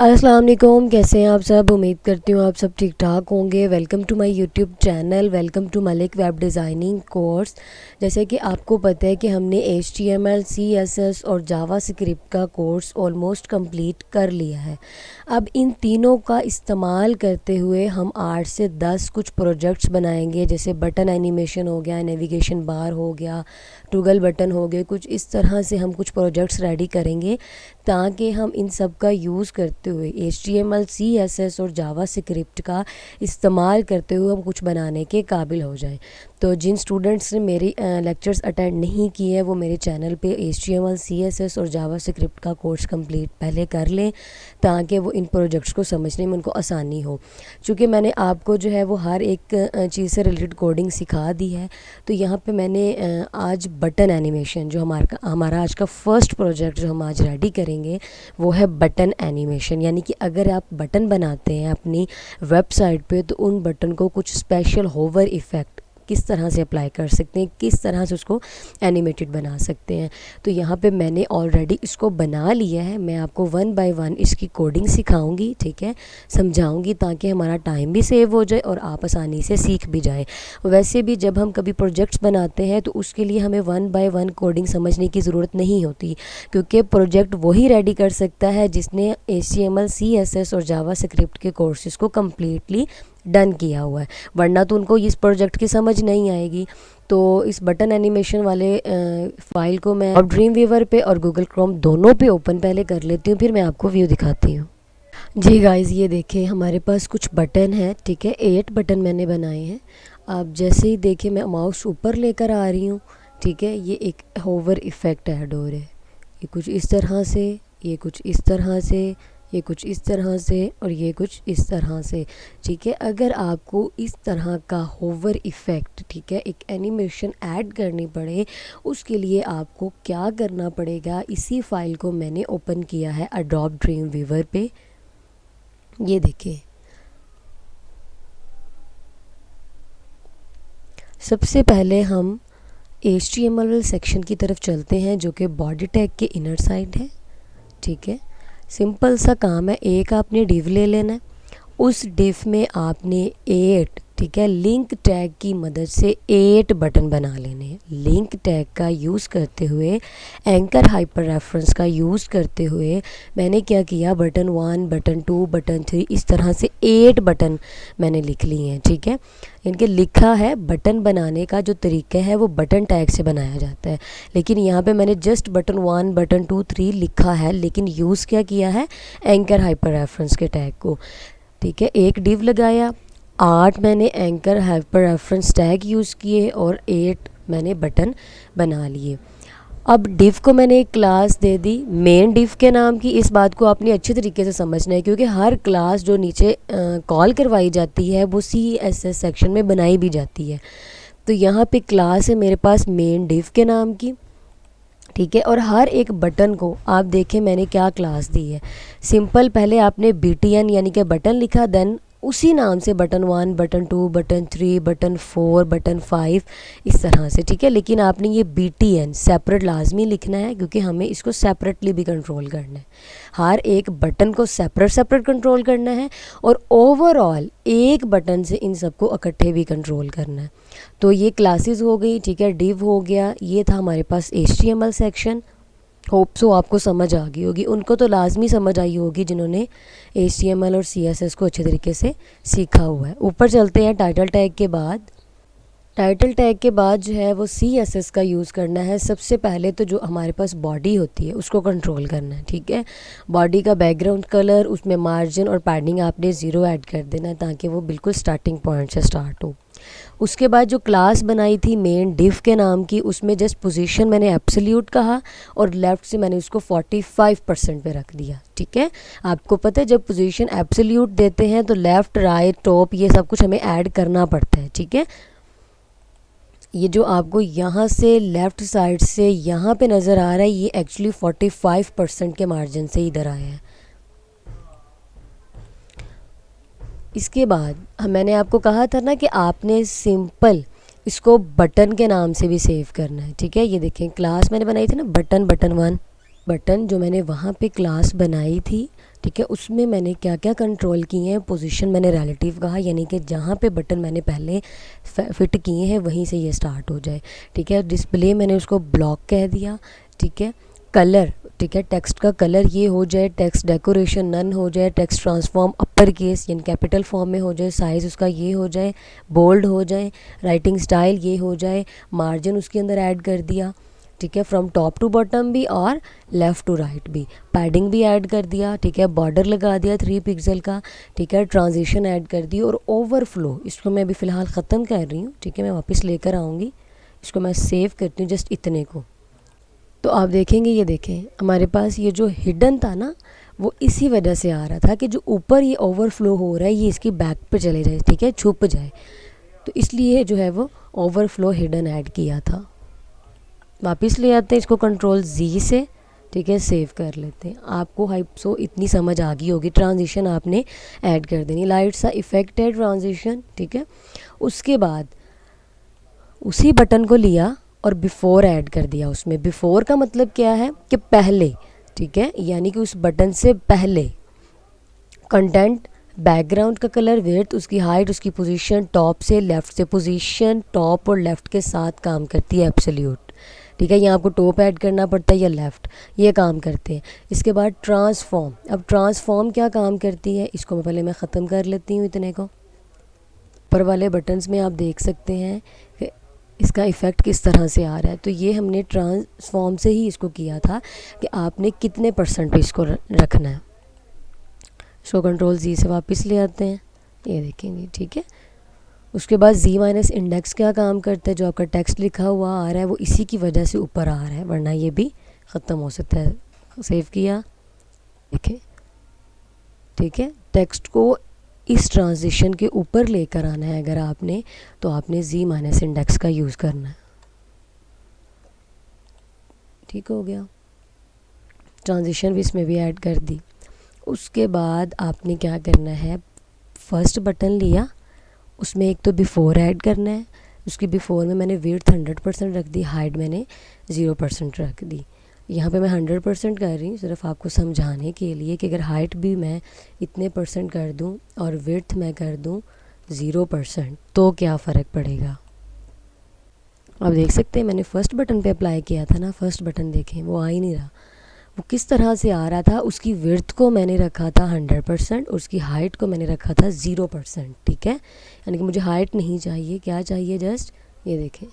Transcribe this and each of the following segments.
अस्सलाम वालेकुम, कैसे हैं आप सब। उम्मीद करती हूँ आप सब ठीक ठाक होंगे। Welcome to my YouTube channel, welcome to Malik web designing course. जैसे कि आपको पता है कि हमने HTML, CSS और जावा स्क्रिप्ट का कोर्स ऑलमोस्ट कंप्लीट कर लिया है। अब इन तीनों का इस्तेमाल करते हुए हम 8 से 10 कुछ प्रोजेक्ट्स बनाएंगे, जैसे बटन एनिमेशन हो गया, नेविगेशन बार हो गया, टॉगल बटन हो गए। कुछ इस तरह से हम कुछ प्रोजेक्ट्स रेडी करेंगे ताकि हम इन सब का यूज़ करते हुए HTML, CSS और जावा स्क्रिप्ट का इस्तेमाल करते हुए हम कुछ बनाने के काबिल हो जाएं। तो जिन स्टूडेंट्स ने मेरी लेक्चर्स अटेंड नहीं किए हैं वो मेरे चैनल पे HTML, CSS और जावा स्क्रिप्ट का कोर्स कंप्लीट पहले कर लें ताकि वो इन प्रोजेक्ट्स को समझने में उनको आसानी हो। चूँकि मैंने आपको जो है वो हर एक चीज़ से रिलेटेड कोडिंग सिखा दी है, तो यहाँ पे मैंने आज बटन एनिमेशन जो हमारा आज का फर्स्ट प्रोजेक्ट जो हम आज रेडी करेंगे वो है बटन एनिमेशन। यानी कि अगर आप बटन बनाते हैं अपनी वेबसाइट पे तो उन बटन को कुछ स्पेशल होवर इफ़ेक्ट किस तरह से अप्लाई कर सकते हैं, किस तरह से उसको एनिमेटेड बना सकते हैं। तो यहाँ पे मैंने ऑलरेडी इसको बना लिया है। मैं आपको 1 बाय 1 इसकी कोडिंग सिखाऊंगी, ठीक है, समझाऊंगी ताकि हमारा टाइम भी सेव हो जाए और आप आसानी से सीख भी जाएं। वैसे भी जब हम कभी प्रोजेक्ट्स बनाते हैं तो उसके लिए हमें 1 बाय 1 कोडिंग समझने की ज़रूरत नहीं होती, क्योंकि प्रोजेक्ट वही रेडी कर सकता है जिसने HTML, CSS और जावा स्क्रिप्ट के कोर्सेज़ को कम्प्लीटली डन किया हुआ है, वरना तो उनको इस प्रोजेक्ट की समझ नहीं आएगी। तो इस बटन एनिमेशन वाले फाइल को मैं अब ड्रीम वीवर पे और गूगल क्रोम दोनों पे ओपन पहले कर लेती हूँ, फिर मैं आपको व्यू दिखाती हूँ। जी गाइज़, ये देखें हमारे पास कुछ बटन है, ठीक है, 8 बटन मैंने बनाए हैं। आप जैसे ही देखें मैं माउस ऊपर लेकर आ रही हूँ, ठीक है, ये एक होवर इफ़ेक्ट ऐड हो रहा है। ये कुछ इस तरह से, ये कुछ इस तरह से, ये कुछ इस तरह से और ये कुछ इस तरह से, ठीक है। अगर आपको इस तरह का होवर इफ़ेक्ट, ठीक है, एक एनिमेशन ऐड करनी पड़े, उसके लिए आपको क्या करना पड़ेगा। इसी फाइल को मैंने ओपन किया है एडोब ड्रीम वीवर पे। ये देखिए, सबसे पहले हम HTML सेक्शन की तरफ चलते हैं जो कि बॉडी टैग के इनर साइड है, ठीक है। सिंपल सा काम है, एक आपने डिव ले लेना है, उस डिव में आपने 8, ठीक है, लिंक टैग की मदद से 8 बटन बना लेने हैं। लिंक टैग का यूज़ करते हुए, एंकर हाइपर रेफरेंस का यूज़ करते हुए मैंने क्या किया, बटन 1, बटन 2, बटन 3, इस तरह से 8 बटन मैंने लिख लिए हैं, ठीक है। इनके लिखा है बटन बनाने का जो तरीका है वो बटन टैग से बनाया जाता है, लेकिन यहाँ पे मैंने जस्ट बटन 1, बटन 2, 3 लिखा है, लेकिन यूज़ क्या किया है, एंकर हाइपर रेफरेंस के टैग को, ठीक है। एक डिव लगाया, 8 मैंने anchor hyper reference tag use किए और 8 मैंने बटन बना लिए। अब डिव को मैंने एक क्लास दे दी मेन डिव के नाम की। इस बात को आपने अच्छे तरीके से समझना है, क्योंकि हर क्लास जो नीचे कॉल करवाई जाती है वो CSS सेक्शन में बनाई भी जाती है। तो यहाँ पे क्लास है मेरे पास मेन डिव के नाम की, ठीक है। और हर एक बटन को आप देखें मैंने क्या क्लास दी है। सिंपल, पहले आपने BTN यानी कि बटन लिखा, देन उसी नाम से button 1, button 2, button 3, button 4, button 5, इस तरह से, ठीक है। लेकिन आपने ये BTN सेपरेट लाजमी लिखना है, क्योंकि हमें इसको सेपरेटली भी कंट्रोल करना है। हर एक बटन को सेपरेट सेपरेट कंट्रोल करना है और ओवरऑल एक बटन से इन सबको इकट्ठे भी कंट्रोल करना है। तो ये क्लासेस हो गई, ठीक है, डिव हो गया। ये था हमारे पास HTML सेक्शन। होप सो आपको समझ आ गई होगी, उनको तो लाजमी समझ आई होगी जिन्होंने HTML और CSS को अच्छे तरीके से सीखा हुआ है। ऊपर चलते हैं टाइटल टैग के बाद। टाइटल टैग के बाद जो है वो CSS का यूज़ करना है। सबसे पहले तो जो हमारे पास बॉडी होती है उसको कंट्रोल करना है, ठीक है। बॉडी का बैकग्राउंड कलर, उसमें मार्जिन और पैडिंग आपने 0 ऐड कर देना है ताकि वो बिल्कुल स्टार्टिंग पॉइंट से स्टार्ट हो। उसके बाद जो क्लास बनाई थी मेन डिव के नाम की, उसमें जस्ट पोजीशन मैंने एब्सोल्यूट कहा और लेफ़्ट से मैंने उसको 45% पे रख दिया, ठीक है। आपको पता है जब पोजीशन एब्सोल्यूट देते हैं तो लेफ़्ट, राइट, टॉप ये सब कुछ हमें ऐड करना पड़ता है, ठीक है। ये जो आपको यहाँ से लेफ़्ट साइड से यहाँ पे नज़र आ रहा है, ये एक्चुअली 45% के मार्जिन से इधर आया है। इसके बाद मैंने आपको कहा था ना कि आपने सिंपल इसको बटन के नाम से भी सेव करना है, ठीक है। ये देखें क्लास मैंने बनाई थी ना, बटन 1, बटन जो मैंने वहाँ पे क्लास बनाई थी, ठीक है, उसमें मैंने क्या क्या कंट्रोल किए हैं। पोजीशन मैंने रिलेटिव कहा, यानी कि जहाँ पे बटन मैंने पहले फिट किए हैं वहीं से ये स्टार्ट हो जाए, ठीक है। डिस्प्ले मैंने उसको ब्लॉक कह दिया, ठीक है। कलर, ठीक है, टेक्स्ट का कलर ये हो जाए, टेक्स्ट डेकोरेशन नन हो जाए, टेक्स्ट ट्रांसफॉर्म अपर केस यानी कैपिटल फॉर्म में हो जाए, साइज़ उसका ये हो जाए, बोल्ड हो जाए, राइटिंग स्टाइल ये हो जाए, मार्जिन उसके अंदर ऐड कर दिया, ठीक है, फ्रॉम टॉप टू बॉटम भी और लेफ़्ट टू राइट भी, पैडिंग भी ऐड कर दिया, ठीक है, बॉर्डर लगा दिया 3 पिक्सल का, ठीक है, ट्रांजिशन ऐड कर दी, और ओवरफ्लो इसको मैं अभी फ़िलहाल ख़त्म कर रही हूँ, ठीक है, मैं वापस लेकर आऊँगी, इसको मैं सेव करती हूँ जस्ट इतने को। तो आप देखेंगे, ये देखें हमारे पास ये जो हिडन था ना, वो इसी वजह से आ रहा था कि जो ऊपर ये ओवरफ्लो हो रहा है ये इसकी बैक पे चले जाए, ठीक है, छुप जाए, तो इसलिए जो है वो ओवरफ्लो हिडन ऐड किया था। वापस ले आते हैं इसको कंट्रोल Z से, ठीक है, सेव कर लेते हैं। आपको हाइप्सो इतनी समझ आ गई होगी, ट्रांजिशन आपने ऐड कर देनी, लाइट सा इफेक्ट है ट्रांजिशन, ठीक है। उसके बाद उसी बटन को लिया और बिफ़ोर ऐड कर दिया उसमें। बिफ़ोर का मतलब क्या है कि पहले, ठीक है, यानी कि उस बटन से पहले कंटेंट, बैकग्राउंड का कलर, विड्थ, उसकी हाइट, उसकी पोजीशन, टॉप से लेफ़्ट से पोजीशन, टॉप और लेफ़्ट के साथ काम करती है एब्सोल्यूट, ठीक है। यहाँ आपको टॉप ऐड करना पड़ता है या लेफ़्ट, ये काम करते हैं। इसके बाद ट्रांसफॉर्म, अब ट्रांसफॉर्म क्या काम करती है, इसको मैं पहले ख़त्म कर लेती हूँ इतने को। ऊपर वाले बटन्स में आप देख सकते हैं कि इसका इफ़ेक्ट किस तरह से आ रहा है। तो ये हमने ट्रांसफॉर्म से ही इसको किया था कि आपने कितने परसेंट पे इसको रखना है। इसको कंट्रोल Z से वापस ले आते हैं, ये देखेंगे, ठीक है। उसके बाद Z माइनस इंडेक्स क्या काम करता है, जो आपका टेक्स्ट लिखा हुआ आ रहा है वो इसी की वजह से ऊपर आ रहा है, वरना ये भी ख़त्म हो सकता है। सेव किया, देखें, ठीक है। टेक्स्ट को इस ट्रांजिशन के ऊपर लेकर आना है अगर आपने, तो आपने Z माइनस इंडेक्स का यूज़ करना है, ठीक हो गया। ट्रांजिशन भी इसमें भी ऐड कर दी। उसके बाद आपने क्या करना है, फर्स्ट बटन लिया, उसमें एक तो बिफ़ोर ऐड करना है, उसकी बिफ़ोर में मैंने विड्थ 100% रख दी, हाइट मैंने 0% रख दी। यहाँ पे मैं 100% कर रही हूँ सिर्फ आपको समझाने के लिए कि अगर हाइट भी मैं इतने परसेंट कर दूँ और विड्थ मैं कर दूँ 0% तो क्या फ़र्क पड़ेगा। आप देख सकते हैं मैंने फ़र्स्ट बटन पे अप्लाई किया था ना, फ़र्स्ट बटन देखें वो आ ही नहीं रहा, वो किस तरह से आ रहा था। उसकी विड्थ को मैंने रखा था 100%, उसकी हाइट को मैंने रखा था 0%, ठीक है। यानी कि मुझे हाइट नहीं चाहिए, क्या चाहिए, जस्ट ये देखें,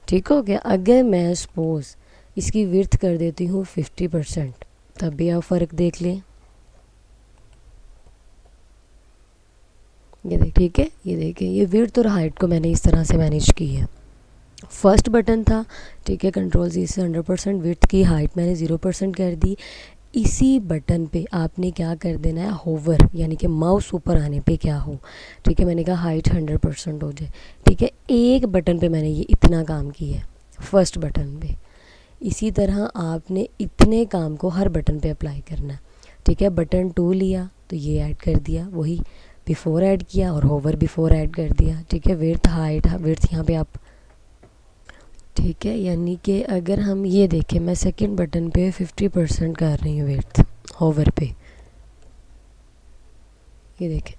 ठीक हो गया। अगर मैं सपोज़ इसकी विड्थ कर देती हूँ 50%, तब भी आप फ़र्क देख लें, ये देख, ठीक है, ये देखें, ये विड्थ और हाइट को मैंने इस तरह से मैनेज की है। फर्स्ट बटन था, ठीक है, कंट्रोल Z से 100% विड्थ की, हाइट मैंने 0% कर दी। इसी बटन पे आपने क्या कर देना है, होवर, यानी कि माउस ऊपर आने पे क्या हो, ठीक है, मैंने कहा हाइट 100% हो जाए, ठीक है। एक बटन पे मैंने ये इतना काम किया है, फर्स्ट बटन पे। इसी तरह आपने इतने काम को हर बटन पे अप्लाई करना है, ठीक है। बटन 2 लिया तो ये ऐड कर दिया, वही बिफ़ोर ऐड किया और होवर बिफ़ोर ऐड कर दिया, ठीक है। विड्थ, हाइट, विड्थ यहाँ पे आप, ठीक है, यानी कि अगर हम ये देखें, मैं सेकंड बटन पे 50% कर रही हूँ विड्थ होवर पे, ये देखें,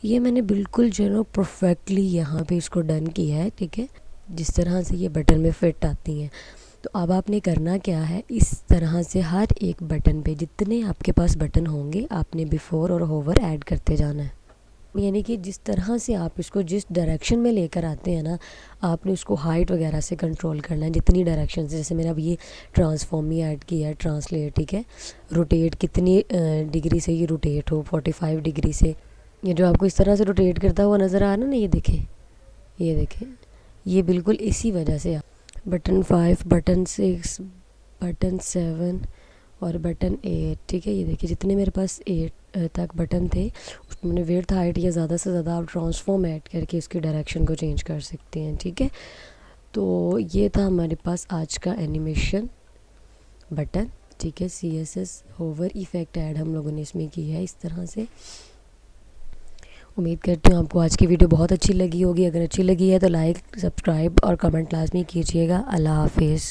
ये मैंने बिल्कुल जो है परफेक्टली यहाँ पे इसको डन किया है, ठीक है, जिस तरह से ये बटन में फिट आती हैं। तो अब आपने करना क्या है, इस तरह से हर एक बटन पे जितने आपके पास बटन होंगे आपने बिफ़ोर और होवर ऐड करते जाना है। यानी कि जिस तरह से आप इसको जिस डायरेक्शन में लेकर आते हैं ना, आपने उसको हाइट वगैरह से कंट्रोल करना है, जितनी डायरेक्शन से। जैसे मैंने अब ये ट्रांसफॉर्म ही ऐड किया है, ट्रांसलेट, ठीक है, रोटेट कितनी डिग्री से ये रोटेट हो, 45 डिग्री से, ये जो आपको इस तरह से रोटेट करता हुआ नज़र आ रहा है ना, ये देखें, ये देखें, ये बिल्कुल इसी वजह से। बटन 5, बटन 6, बटन 7 और बटन 8, ठीक है, ये देखिए जितने मेरे पास 8 तक बटन थे उसमें मैंने विड्थ, हाइट या ज़्यादा से ज़्यादा आप ट्रांसफॉर्म ऐड करके इसकी डायरेक्शन को चेंज कर सकते हैं, ठीक है। तो ये था हमारे पास आज का एनिमेशन बटन, ठीक है। CSS होवर इफ़ेक्ट ऐड हम लोगों ने इसमें किया है इस तरह से। उम्मीद करती हूँ आपको आज की वीडियो बहुत अच्छी लगी होगी। अगर अच्छी लगी है तो लाइक, सब्सक्राइब और कमेंट लाजमी कीजिएगा। अल्लाह हाफिज़।